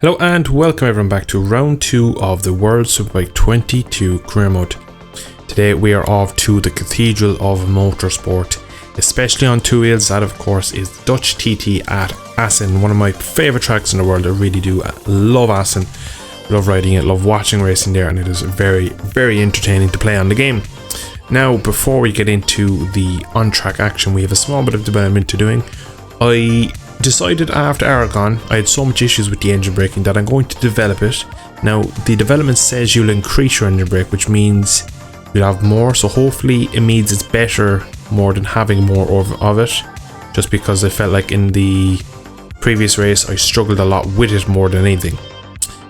Hello and welcome everyone back to round 2 of the World Superbike 22 career mode. Today we are off to the Cathedral of Motorsport, especially on two wheels. That of course is Dutch TT at Assen, one of my favourite tracks in the world. I really do love Assen, love riding it, love watching racing there, and it is very entertaining to play on the game. Now before we get into the on-track action, we have a small bit of development to doing. I decided after Aragon I had so much issues with the engine braking that I'm going to develop it. Now the development says you'll increase your engine brake, which means you'll have more, so hopefully it means it's better more than having more of it, just because I felt like in the previous race I struggled a lot with it more than anything.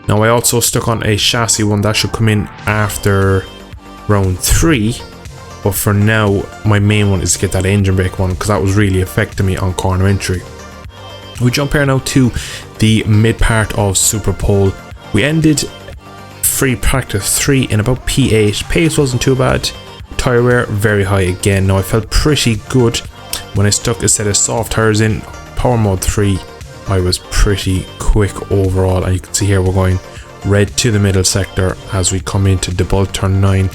Now I also stuck on a chassis one that should come in after round 3, but for now my main one is to get that engine brake one because that was really affecting me on corner entry. We jump here now to the mid part of Superpole. We ended free practice 3 in about P8. Pace wasn't too bad. Tyre wear very high again. Now I felt pretty good when I stuck a set of soft tyres in power mode 3. I was pretty quick overall, and you can see here we're going red to the middle sector as we come into debug turn 9.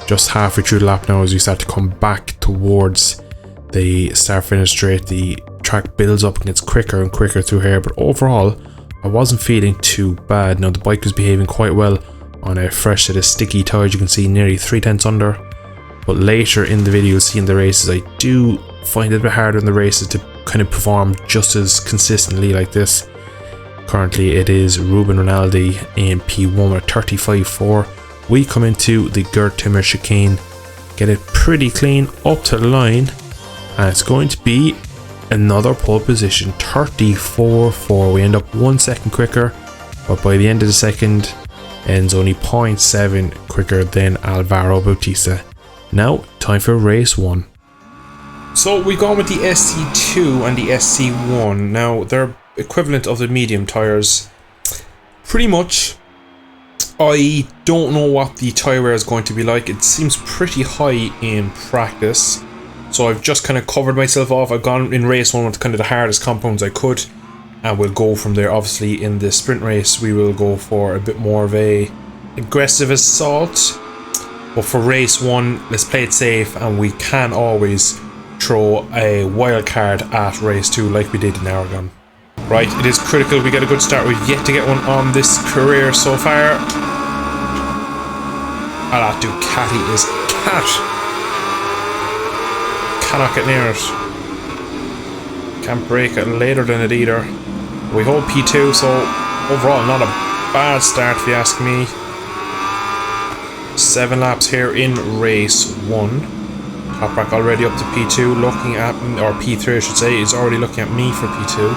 Just halfway through the lap now as we start to come back towards the start finish straight. The track builds up and gets quicker and quicker through here, but overall I wasn't feeling too bad. Now the bike was behaving quite well on a fresh set of sticky tyres. You can see nearly 3/10 under, but later in the video you'll see in the races I do find it a bit harder in the races to kind of perform just as consistently like this. Currently it is Ruben Rinaldi in P1 with 35.4. We come into the Gert Timmer chicane, get it pretty clean up to the line, and it's going to be another pole position, 34.4. We end up 1 second quicker, but by the end of the second ends only 0.7 quicker than Alvaro Bautista. Now time for race 1. So we've gone with the SC2 and the SC1. Now they're equivalent of the medium tyres pretty much. I don't know what the tyre wear is going to be like. It seems pretty high in practice, so I've just kind of covered myself off. I've gone in race 1 with kind of the hardest compounds I could, and we'll go from there. Obviously in the sprint race we will go for a bit more of a aggressive assault, but for race 1 let's play it safe, and we can always throw a wild card at race 2 like we did in Aragon. Right, it is critical we get a good start. We've yet to get one on this career so far. Ah, that Ducati is cannot get near it. Can't break it later than it either. We hold P2, so overall not a bad start if you ask me. 7 laps here in race 1. Toprak already up to P2, looking at, or P3 I should say, is already looking at me for P2.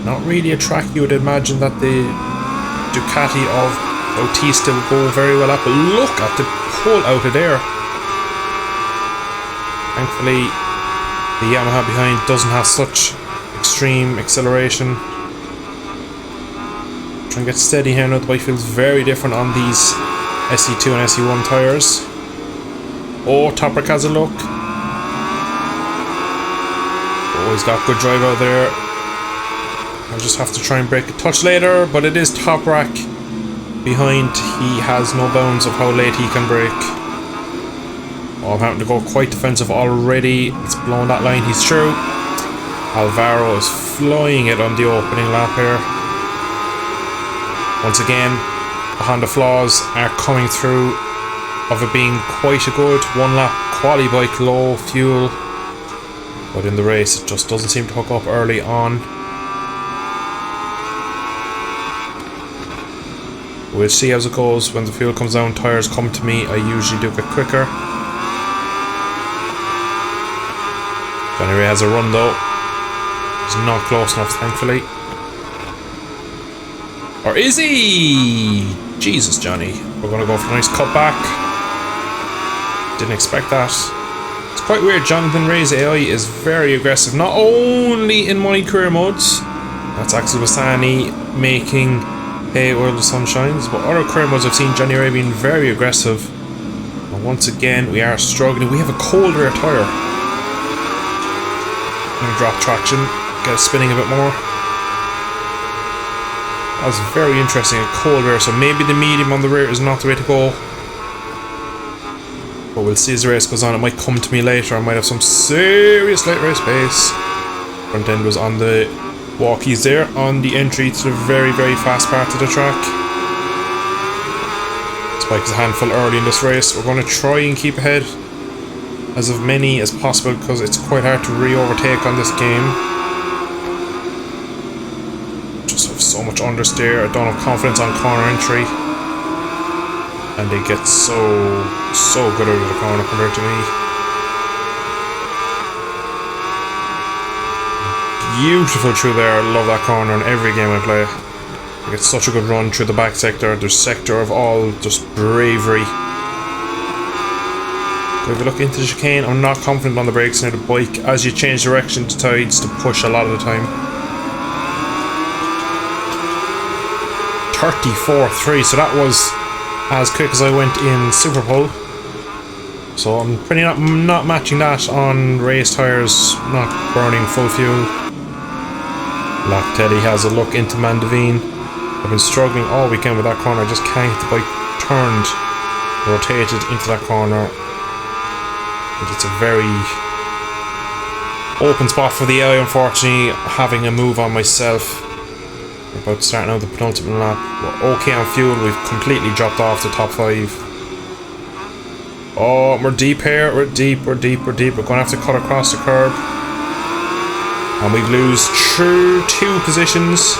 Not really a track you would imagine that the Ducati of Bautista would go very well at, but look at the pull out of there. Thankfully the Yamaha behind doesn't have such extreme acceleration. Try and get steady here now. The bike feels very different on these SC2 and SC1 tyres. Oh, Toprak has a look. Oh, he's got good drive out there. I'll just have to try and break a touch later, but it is Toprak behind. He has no bounds of how late he can brake. Oh, I'm having to go quite defensive already. It's blown that line, he's through. Alvaro is flying it on the opening lap here. Once again, the Honda flaws are coming through of it being quite a good 1 lap quali bike, low fuel, but in the race it just doesn't seem to hook up early on. We'll see how it goes. When the fuel comes down, tyres come to me, I usually do get quicker. Johnny Ray has a run though. He's not close enough, thankfully. Or is he? Jesus, Johnny. We're going to go for a nice cut back. Didn't expect that. It's quite weird. Jonathan Ray's AI is very aggressive, not only in my career modes. That's Axel Bassani making hay while the sun shines, but other career modes I've seen Johnny Ray being very aggressive. And once again we are struggling. We have a cold rear tyre. I'm going to drop traction, get it spinning a bit more. That was very interesting. A cold rear, so maybe the medium on the rear is not the way to go. But we'll see as the race goes on. It might come to me later. I might have some serious late race pace. Front end was on the walkies there on the entry to the very, very fast part of the track. Spike is a handful early in this race. We're going to try and keep ahead as of many as possible because it's quite hard to re-overtake on this game. Just have so much understeer. I don't have confidence on corner entry. And they get so good out of the corner compared to me. Beautiful through there. I love that corner in every game I play. I get such a good run through the back sector. There's sector of all just bravery. If we look into the chicane, I'm not confident on the brakes near the bike. As you change direction, it decides to push a lot of the time. 34.3, so that was as quick as I went in Superpole. So I'm pretty not matching that on race tyres, not burning full fuel. Locatelli has a look into Mandevine. I've been struggling all weekend with that corner. I just can't get the bike turned, rotated into that corner. But it's a very open spot for the eye, unfortunately, having a move on myself. We're about to start now the penultimate lap. We're okay on fuel, we've completely dropped off the top 5. Oh, we're deep here, we're deep. We're going to have to cut across the curb. And we lose through 2 positions.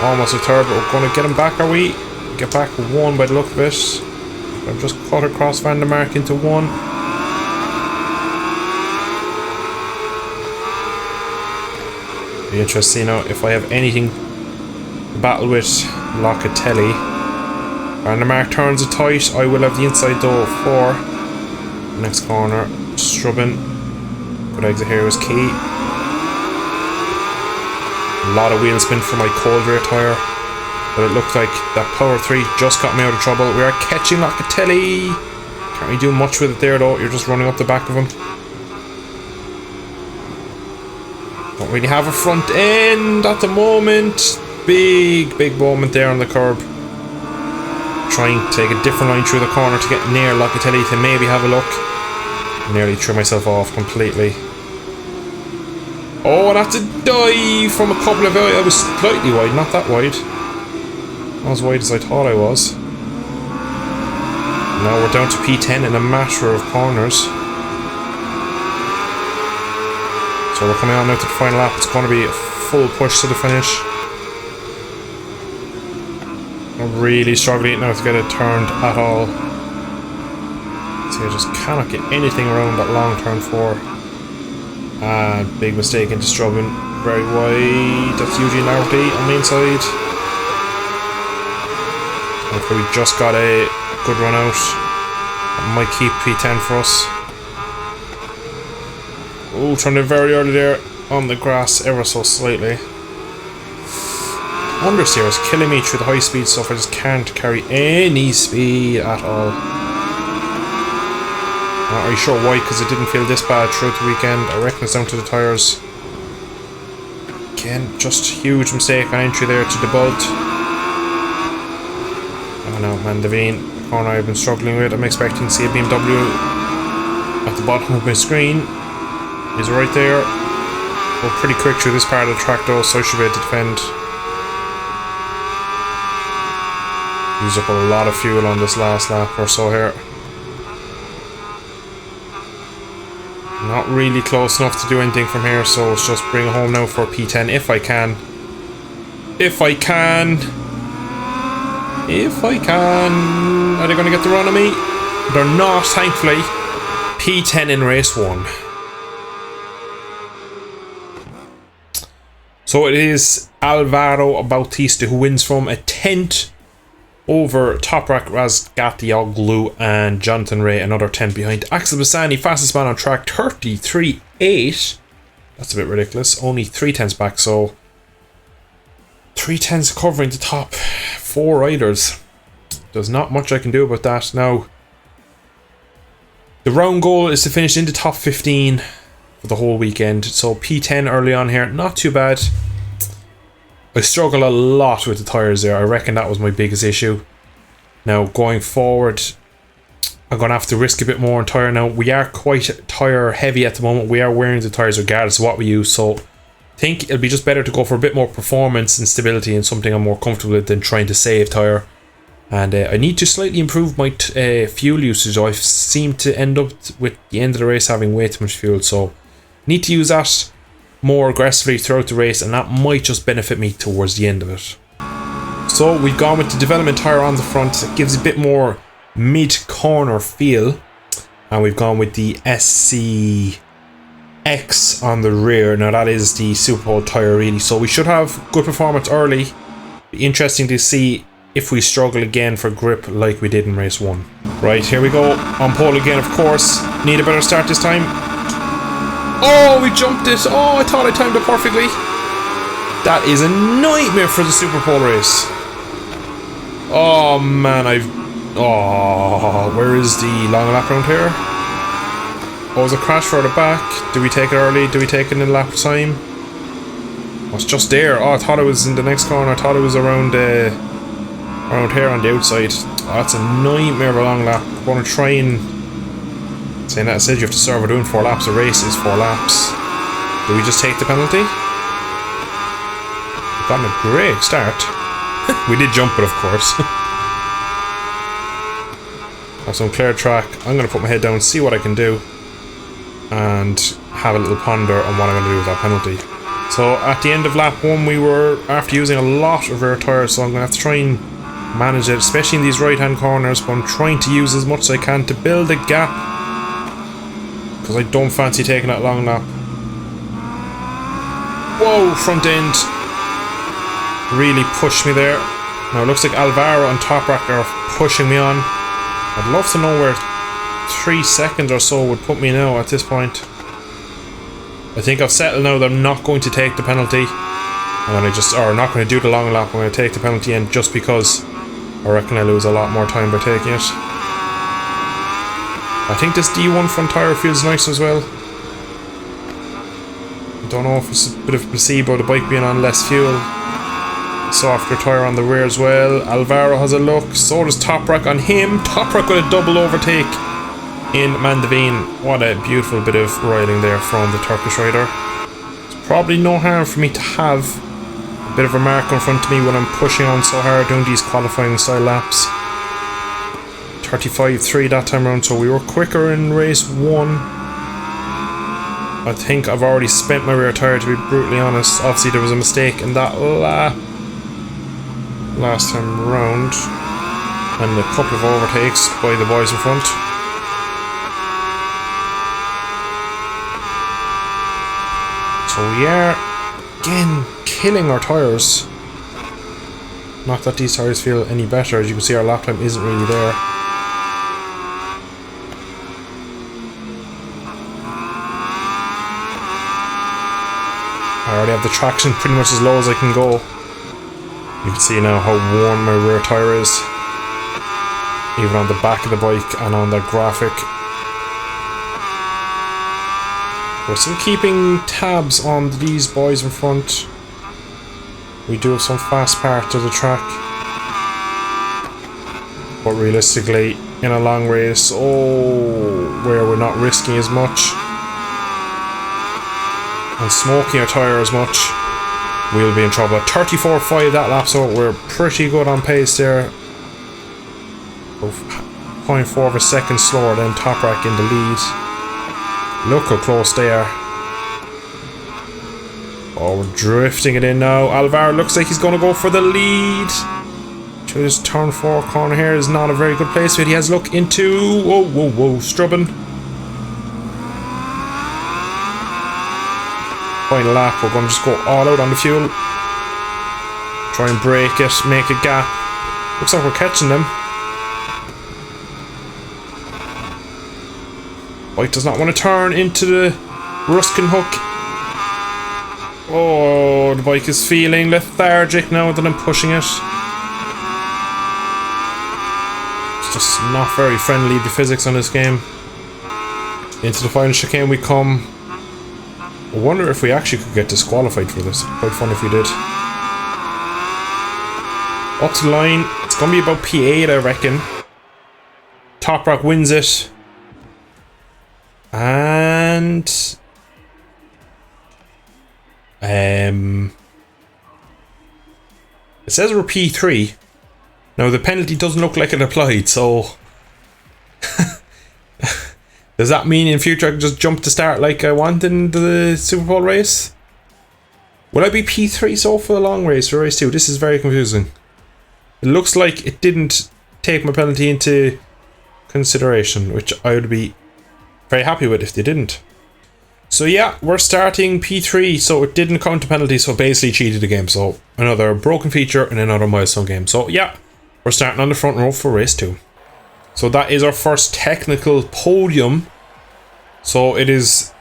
Almost a third, but we're going to get him back, are we? Get back 1 by the look of it. I've just cut across Van der Mark into 1. Be interesting to know if I have anything to battle with Locatelli. Van der Mark turns it tight. I will have the inside door for next corner. Strubbin. Good exit here was key. A lot of wheel spin for my cold rear tyre. But it looked like that Power 3 just got me out of trouble. We are catching Locatelli. Can't really do much with it there though. You're just running up the back of him. Don't really have a front end at the moment. Big moment there on the curb. Trying to take a different line through the corner to get near Locatelli to maybe have a look. Nearly threw myself off completely. Oh, and that's a dive from a couple of... I was slightly wide, not that wide. Not as wide as I thought I was. Now we're down to P10 in a matter of corners. So we're coming on now to the final lap. It's going to be a full push to the finish. I'm really struggling now to get it turned at all. So I just cannot get anything around that long turn 4. And big mistake into Strubbin. Very wide. That's Eugene Larity on the inside. Hopefully we just got a good run out. That might keep P10 for us. Oh, turned in very early there on the grass ever so slightly. Understeer is killing me through the high speed stuff. I just can't carry any speed at all. Not really sure why, because it didn't feel this bad throughout the weekend. I reckon it's down to the tyres. Again, just huge mistake on entry there to the bolt. Oh no, Mandevine, corner I've been struggling with. I'm expecting to see a BMW at the bottom of my screen. He's right there. We're pretty quick through this part of the track though, so I should be able to defend. Use up a lot of fuel on this last lap or so here. Not really close enough to do anything from here, so let's just bring it home now for P10 if I can. If I can. Are they going to get the run on me? They're not, thankfully. P10 in race 1. So it is Alvaro Bautista who wins from a 10th over Toprak Razgatlioglu and Jonathan Ray, another 10 behind. Axel Bassani, fastest man on track, 33.8. That's a bit ridiculous. Only 3 tenths back, so 3 tenths covering the top 4 riders. There's not much I can do about that. Now, the round goal is to finish in the top 15 for the whole weekend. So P10 early on here, not too bad. I struggle a lot with the tyres there. I reckon that was my biggest issue. Now going forward, I'm going to have to risk a bit more on tyre. Now we are quite tyre heavy at the moment. We are wearing the tyres regardless of what we use, so I think it'll be just better to go for a bit more performance and stability and something I'm more comfortable with than trying to save tyre. And I need to slightly improve my fuel usage. I seem to end up with the end of the race having way too much fuel, so need to use that more aggressively throughout the race, and that might just benefit me towards the end of it. So we've gone with the development tyre on the front. It gives a bit more mid-corner feel, and we've gone with the SCX on the rear. Now that is the Superpole tyre really, so we should have good performance early. Be interesting to see if we struggle again for grip like we did in race 1. Right, here we go, on pole again of course. Need a better start this time. Oh, we jumped it. Oh, I thought I timed it perfectly. That is a nightmare for the Superpole race. Oh man, oh, where is the long lap round here? Oh, it was a crash further back. Do we take it early? Do we take it in a lap time? Oh, it's just there. Oh, I thought it was in the next corner. I thought it was around here on the outside. Oh, that's a nightmare of a long lap. I'm going to try and... Saying that said, you have to serve. We're doing 4 laps. The race is 4 laps. Do we just take the penalty? We've gotten a great start. We did jump it, of course. Have some clear track. I'm going to put my head down, see what I can do, and have a little ponder on what I'm going to do with that penalty. So at the end of lap 1, we were after using a lot of rear tyres, so I'm going to have to try and manage it, especially in these right hand corners, but I'm trying to use as much as I can to build a gap, because I don't fancy taking that long lap. Whoa, front end really pushed me there. Now it looks like Alvaro and Toprak are pushing me on. I'd love to know where 3 seconds or so would put me now at this point. I think I've settled now that I'm not going to take the penalty. And or not going to do the long lap. I'm going to take the penalty in just because I reckon I lose a lot more time by taking it. I think this D1 front tyre feels nice as well. I don't know if it's a bit of a placebo, the bike being on less fuel. Softer tyre on the rear as well. Alvaro has a look. So does Toprak on him. Toprak with a double overtake in Mandevine. What a beautiful bit of riding there from the Turkish rider. It's probably no harm for me to have a bit of a mark in front of me when I'm pushing on so hard doing these qualifying style laps. 35.3 that time around, so we were quicker in race 1. I think I've already spent my rear tyre, to be brutally honest. Obviously there was a mistake in that lap last time round, and a couple of overtakes by the boys in front. So we are again killing our tyres. Not that these tyres feel any better. As you can see, our lap time isn't really there. I already have the traction pretty much as low as I can go. You can see now how worn my rear tyre is, even on the back of the bike and on the graphic. We're still keeping tabs on these boys in front. We do have some fast parts of the track, but realistically in a long race, where we're not risking as much and smoking our tyre as much, we'll be in trouble. At 34.5 that lap, so we're pretty good on pace there. 0.4 of a second slower than Toprak in the lead. Look how close they are. Oh, we're drifting it in now. Alvaro looks like he's going to go for the lead. To his turn 4 corner here is not a very good place for it. He has look into... Whoa, Strubben. Final lap, we're going to just go all out on the fuel. Try and break it, make a gap. Looks like we're catching them. Bike does not want to turn into the Ruskin hook. Oh, the bike is feeling lethargic now that I'm pushing it. It's just not very friendly, the physics on this game. Into the final chicane we come. I wonder if we actually could get disqualified for this. Quite fun if we did. Up to the line. It's going to be about P8, I reckon. Top Rock wins it. And... it says we're P3. Now the penalty doesn't look like it applied, so... Does that mean in future I can just jump to start like I want in the Superpole race? Will I be P3 so for the long race or race 2? This is very confusing. It looks like it didn't take my penalty into consideration, which I would be very happy with if they didn't. So yeah, we're starting P3, so it didn't count to penalty, so basically cheated the game. So another broken feature and another milestone game. So yeah, we're starting on the front row for race 2. So that is our first technical podium. So it's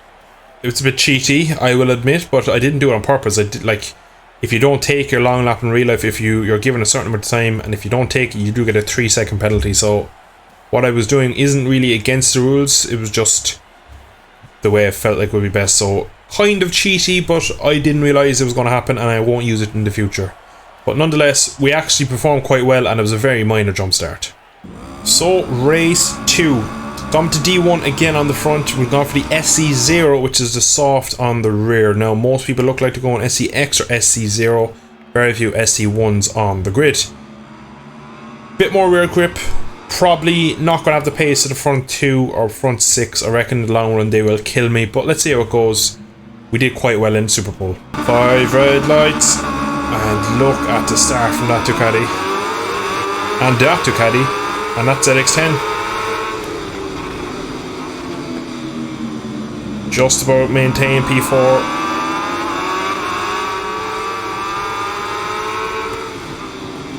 a bit cheaty, I will admit, but I didn't do it on purpose. I did, like, if you don't take your long lap in real life, if you're given a certain amount of time, and if you don't take it, you do get a 3-second penalty. So what I was doing isn't really against the rules, it was just the way I felt like would be best. So kind of cheaty, but I didn't realise it was going to happen, and I won't use it in the future. But nonetheless, we actually performed quite well, and it was a very minor jump start. So race 2, gone to D1 again on the front. We've gone for the SC0, which is the soft on the rear. Now most people look like to go on SCX or SC0, very few SC1s on the grid. Bit more rear grip, probably not going to have the pace of the front 2 or front 6. I reckon in the long run they will kill me, but let's see how it goes. We did quite well in Superpole. 5 red lights, and look at the start from that Ducati. And that Ducati. And that's ZX10. Just about maintain P4.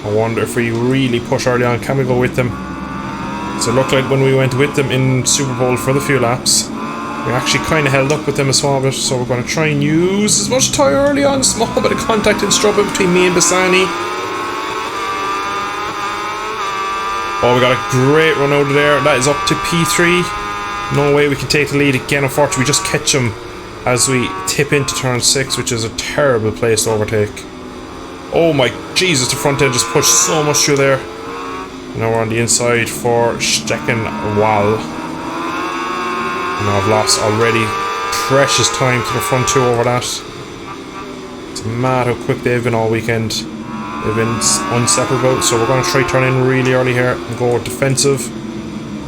I wonder if we really push early on, can we go with them? So it looked like when we went with them in Superpole for the few laps, we actually kind of held up with them a small bit, so we're going to try and use as much tyre early on, small bit of contact and struggle between me and Bassani. Oh, we got a great run out of there. That is up to P3. No way we can take the lead again. Unfortunately, we just catch him as we tip into turn 6, which is a terrible place to overtake. Oh my Jesus, the front end just pushed so much through there. Now we're on the inside for Steckenwall. Now I've lost already precious time to the front 2 over that. It's mad how quick they've been all weekend. They've been inseparable, so we're going to try turn in really early here and go defensive,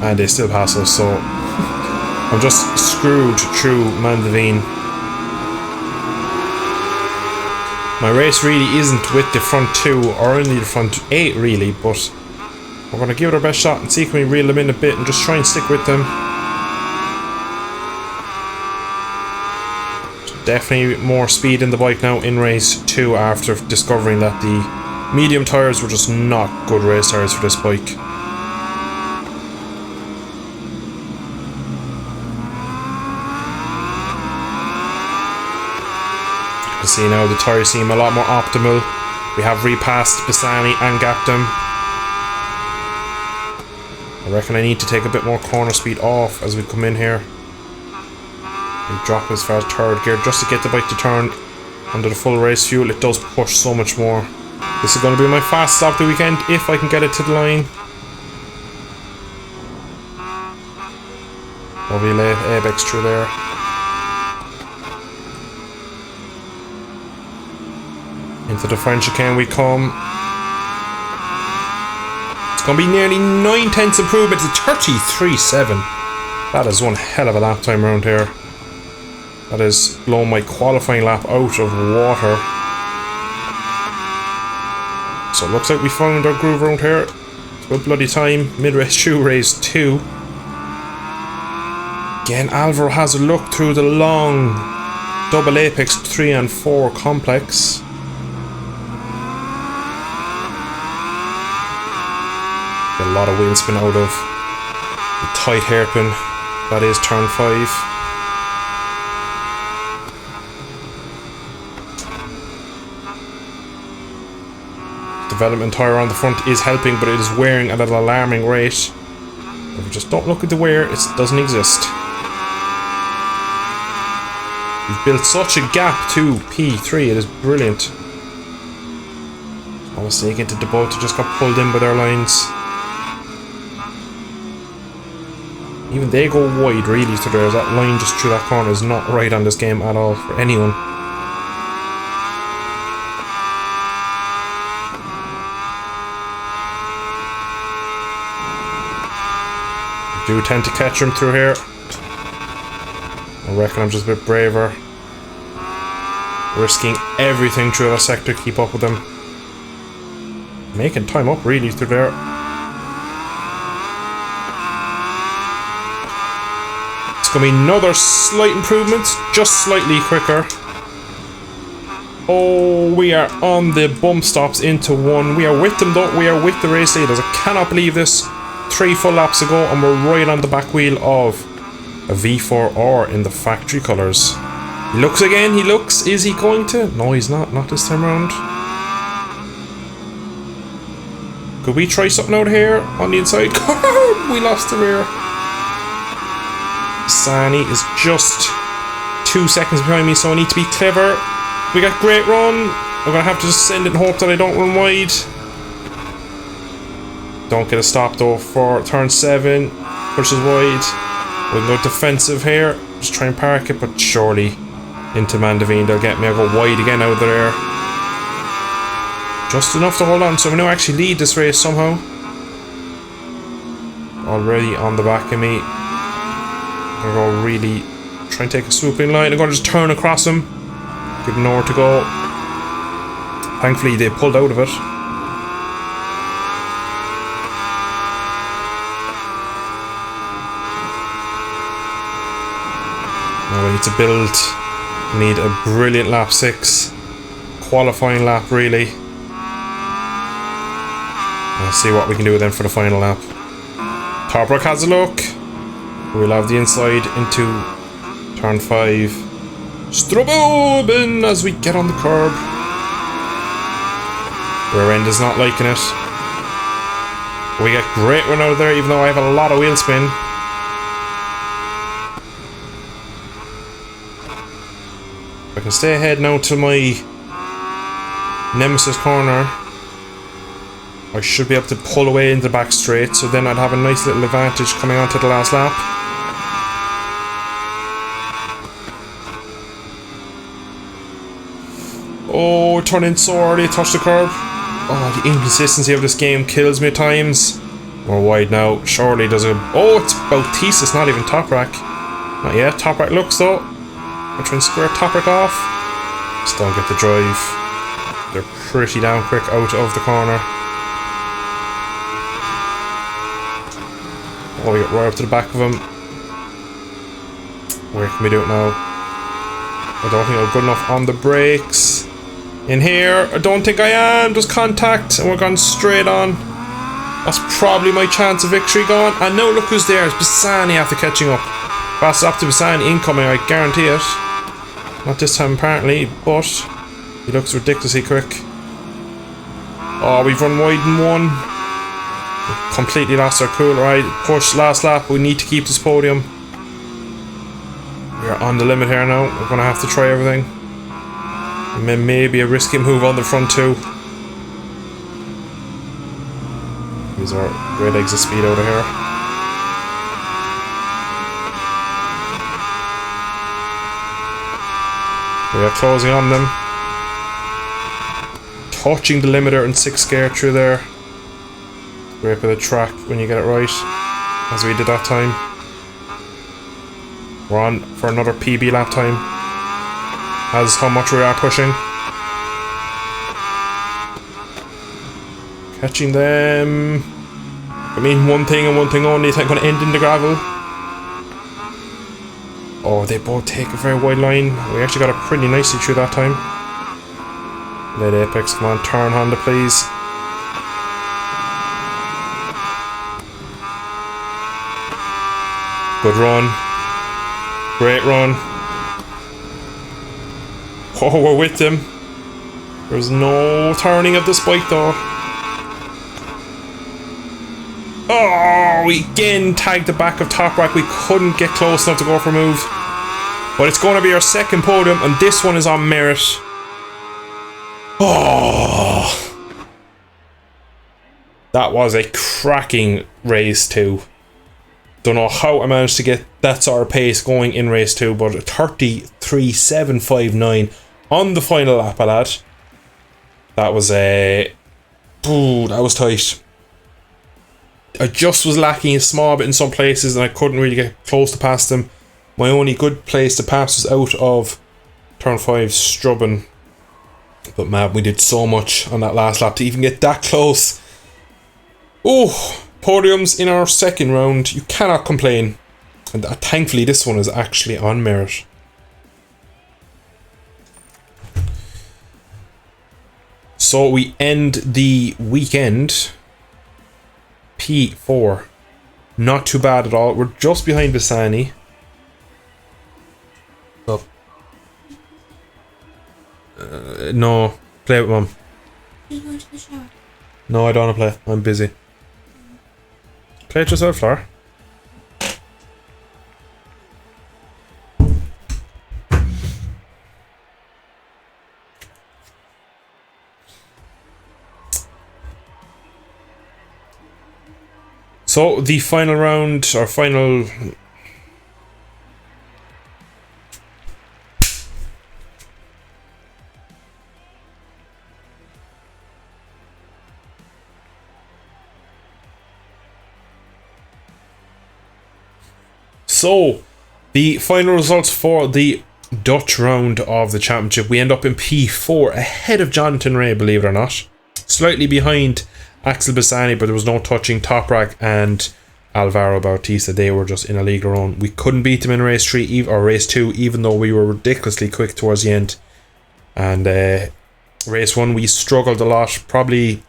and they still pass us, so I'm just screwed through Mandevine. My race really isn't with the front 2 or only the front 8 really, but we're going to give it our best shot and see if we can reel them in a bit and just try and stick with them. Definitely more speed in the bike now in race 2 after discovering that the medium tyres were just not good race tyres for this bike. You can see now the tyres seem a lot more optimal. We have repassed Bassani and gapped them. I reckon I need to take a bit more corner speed off as we come in here. We drop as far as 3rd gear just to get the bike to turn under the full race fuel. It does push so much more. This is going to be my fast stop the weekend if I can get it to the line. Lovely late apex through there. Into the French chicane we come. It's going to be nearly 9/10 improvement to 33.7. That is one hell of a lap time around here. That has blown my qualifying lap out of water. So it looks like we found our groove around here. It's about bloody time. Mid-race through race 2. Again, Alvaro has a look through the long double apex 3 and 4 complex. Get a lot of wheel spin out of the tight hairpin. That is turn 5. Development tyre on the front is helping, but it is wearing at an alarming rate. If we just don't look at the wear, it doesn't exist. We've built such a gap to P3, it is brilliant. I was thinking that the boat just got pulled in by their lines. Even they go wide really through there. That line just through that corner is not right on this game at all for anyone. I do tend to catch him through here. I reckon I'm just a bit braver. Risking everything through that sector to keep up with them. Making time up really through there. It's going to be another slight improvement, just slightly quicker. Oh, we are on the bump stops into one. We are with them though, we are with the race leaders. I cannot believe this. 3 full laps ago and we're right on the back wheel of a V4R in the factory colours. He looks again, he looks. Is he going to? No, he's not this time around. Could we try something out here on the inside? We lost the rear. Sani is just 2 seconds behind me, so I need to be clever. We got great run. I'm gonna have to just send it and hope that I don't run wide. Don't get a stop though for turn 7. Pushes wide. We can go defensive here. Just try and park it, but surely into Mandevine they'll get me. I'll go wide again out of there. Just enough to hold on, so we now actually lead this race somehow. Already on the back of me. I'm going to really try and take a swooping line. I'm going to just turn across him. Give him nowhere to go. Thankfully they pulled out of it. Now we need to build. We need a brilliant lap 6. Qualifying lap really. Let's see what we can do then for the final lap. Toprak has a look. We'll have the inside into turn 5. Stroboben as we get on the curb. Rear end is not liking it. We get great run out of there, even though I have a lot of wheel spin. I can stay ahead now to my nemesis corner. I should be able to pull away into the back straight, so then I'd have a nice little advantage coming onto the last lap. Oh, turning so early, touch the curb. Oh, the inconsistency of this game kills me at times. We're wide now. Surely there's a... Oh, it's Bautista, it's not even Toprak. Not yet. Toprak looks though. I'm trying to square Toprak off. Just don't get the drive. They're pretty damn quick out of the corner. Oh, we get right up to the back of him. Where can we do it now? I don't think I'm good enough on the brakes. In here, I don't think I am. There's contact, and we're going straight on. That's probably my chance of victory gone. And now look who's there. It's Bassani after catching up. Fast up to Bassani incoming, I guarantee it. Not this time apparently, but he looks ridiculously quick. Oh, we've run wide in one. We've completely lost our cool. Right, push last lap. We need to keep this podium. We are on the limit here now. We're going to have to try everything. And then maybe a risky move on the front too. These are great exit speed out of here. We are closing on them. Touching the limiter in 6th gear through there. Great bit of track when you get it right, as we did that time. We're on for another PB lap time. As how much we are pushing. Catching them. I mean, one thing and one thing only. It's not going to end in the gravel. Oh, they both take a very wide line. We actually got it pretty nicely through that time. Let Apex, come on, turn Honda, please. Good run. Great run. Oh, we're with them. There's no turning of this bike though. Oh, we again tagged the back of Toprak. We couldn't get close enough to go for a move. But it's going to be our second podium, and this one is on merit. Oh, That was a cracking race 2. Don't know how I managed to get that sort of pace going in race 2, but 33.759 on the final lap of that. That was that was tight. I just was lacking a small bit in some places and I couldn't really get close to pass them. My only good place to pass was out of turn 5 Strubben. But man, we did so much on that last lap to even get that close. Oh, podiums in our second round. You cannot complain. And thankfully this one is actually on merit. So we end the weekend P4. Not too bad at all. We're just behind Bassani. Up. No, play with Mum. You going to the shower? No, I don't want to play. I'm busy. Play it yourself, Flora. So the final round, or final... So, the final results for the Dutch round of the championship. We end up in P4, ahead of Jonathan Ray, believe it or not. Slightly behind Axel Bassani, but there was no touching. Toprak and Alvaro Bautista, they were just in a league of their own. We couldn't beat them in race 3 or race 2, even though we were ridiculously quick towards the end. And race 1 we struggled a lot, probably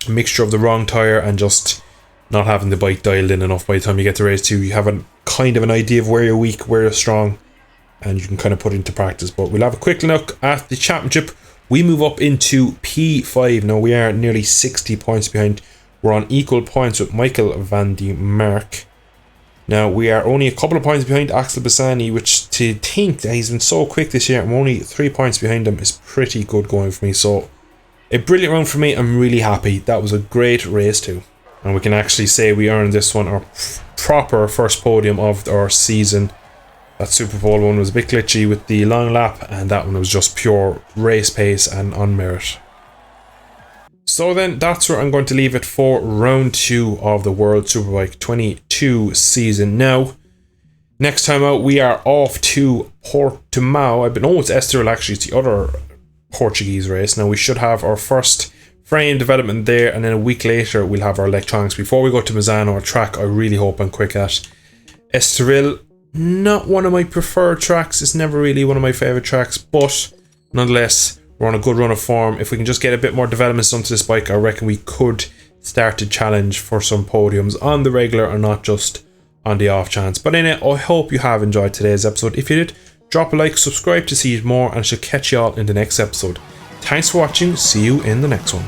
a mixture of the wrong tyre and just not having the bike dialed in enough. By the time you get to race 2, you have a kind of an idea of where you're weak, where you're strong, and you can kind of put it into practice. But we'll have a quick look at the championship. We move up into P5. Now we are nearly 60 points behind. We're on equal points with Michael van de Mark. Now we are only a couple of points behind Axel Bassani, which to think that he's been so quick this year, I'm only 3 points behind him, is pretty good going for me. So a brilliant round for me. I'm really happy. That was a great race too. And we can actually say we earned this one our proper first podium of our season. That Superpole one was a bit glitchy with the long lap, and that one was just pure race pace and on merit. So then that's where I'm going to leave it for round 2 of the World Superbike 22 season. Now, next time out we are off to Portimao. It's Estoril actually, it's the other Portuguese race. Now we should have our first frame development there, and then a week later we'll have our electronics before we go to Misano, a track I really hope I'm quick at. Estoril, not one of my preferred tracks. It's never really one of my favourite tracks, but nonetheless we're on a good run of form. If we can just get a bit more development done to this bike, I reckon we could start to challenge for some podiums on the regular and not just on the off chance. But in it, I hope you have enjoyed today's episode. If you did, drop a like, subscribe to see more, and I shall catch you all in the next episode. Thanks for watching. See you in the next one.